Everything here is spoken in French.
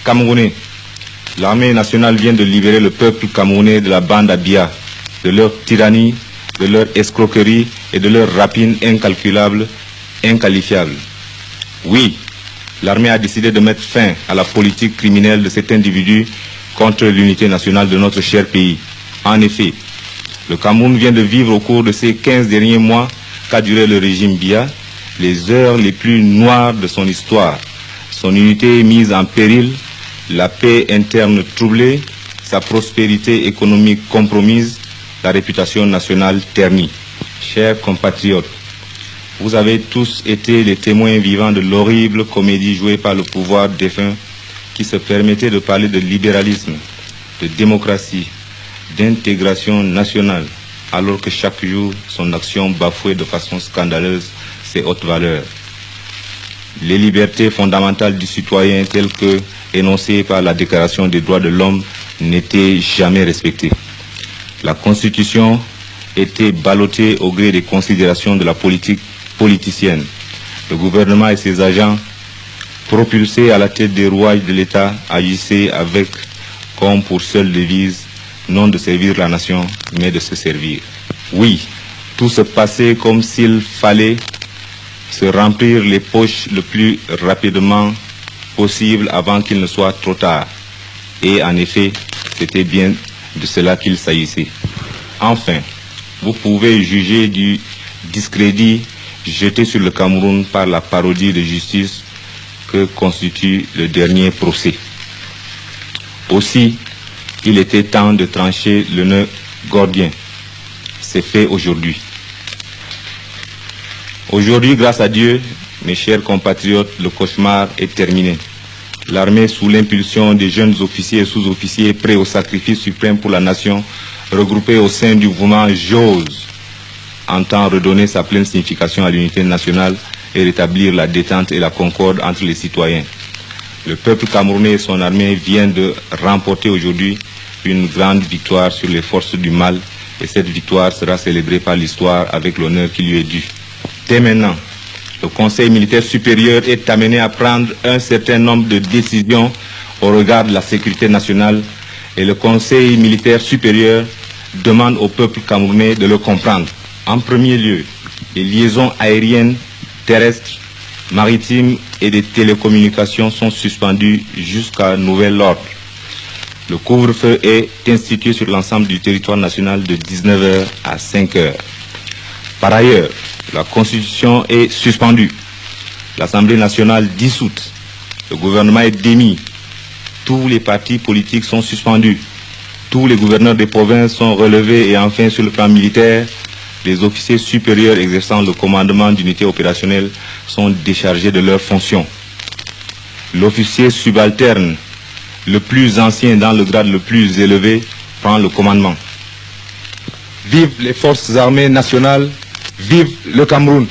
Camerounais, l'armée nationale vient de libérer le peuple camerounais de la bande Abia, de leur tyrannie, de leur escroquerie et de leur rapine incalculable, inqualifiable. Oui, l'armée a décidé de mettre fin à la politique criminelle de cet individu contre l'unité nationale de notre cher pays. En effet, le Cameroun vient de vivre au cours de ces 15 derniers mois qu'a duré le régime Biya, les heures les plus noires de son histoire. Son unité mise en péril, la paix interne troublée, sa prospérité économique compromise, la réputation nationale ternie. Chers compatriotes, vous avez tous été les témoins vivants de l'horrible comédie jouée par le pouvoir défunt qui se permettait de parler de libéralisme, de démocratie, d'intégration nationale, alors que chaque jour, son action bafouait de façon scandaleuse ses hautes valeurs. Les libertés fondamentales du citoyen telles que énoncées par la Déclaration des droits de l'homme n'étaient jamais respectées. La Constitution était ballottée au gré des considérations de la politique politicienne. Le gouvernement et ses agents, propulsés à la tête des rouages de l'État, agissaient avec, comme pour seule devise, non de servir la nation, mais de se servir. Oui, tout se passait comme s'il fallait se remplir les poches le plus rapidement possible avant qu'il ne soit trop tard. Et en effet, c'était bien de cela qu'il s'agissait. Enfin, vous pouvez juger du discrédit jeté sur le Cameroun par la parodie de justice que constitue le dernier procès. Aussi, il était temps de trancher le nœud gordien. C'est fait aujourd'hui. Aujourd'hui, grâce à Dieu, mes chers compatriotes, le cauchemar est terminé. L'armée, sous l'impulsion des jeunes officiers et sous-officiers prêts au sacrifice suprême pour la nation, regroupés au sein du mouvement JOSE, entend redonner sa pleine signification à l'unité nationale et rétablir la détente et la concorde entre les citoyens. Le peuple camerounais et son armée viennent de remporter aujourd'hui une grande victoire sur les forces du mal, et cette victoire sera célébrée par l'histoire avec l'honneur qui lui est dû. Dès maintenant, le Conseil militaire supérieur est amené à prendre un certain nombre de décisions au regard de la sécurité nationale, et le Conseil militaire supérieur demande au peuple camerounais de le comprendre. En premier lieu, les liaisons aériennes, terrestres, maritimes et des télécommunications sont suspendues jusqu'à nouvel ordre. Le couvre-feu est institué sur l'ensemble du territoire national de 19h à 5h. Par ailleurs, la Constitution est suspendue. L'Assemblée nationale dissoute. Le gouvernement est démis. Tous les partis politiques sont suspendus. Tous les gouverneurs des provinces sont relevés et enfin, sur le plan militaire, les officiers supérieurs exerçant le commandement d'unités opérationnelles sont déchargés de leurs fonctions. L'officier subalterne, le plus ancien dans le grade le plus élevé, prend le commandement. Vive les forces armées nationales, vive le Cameroun!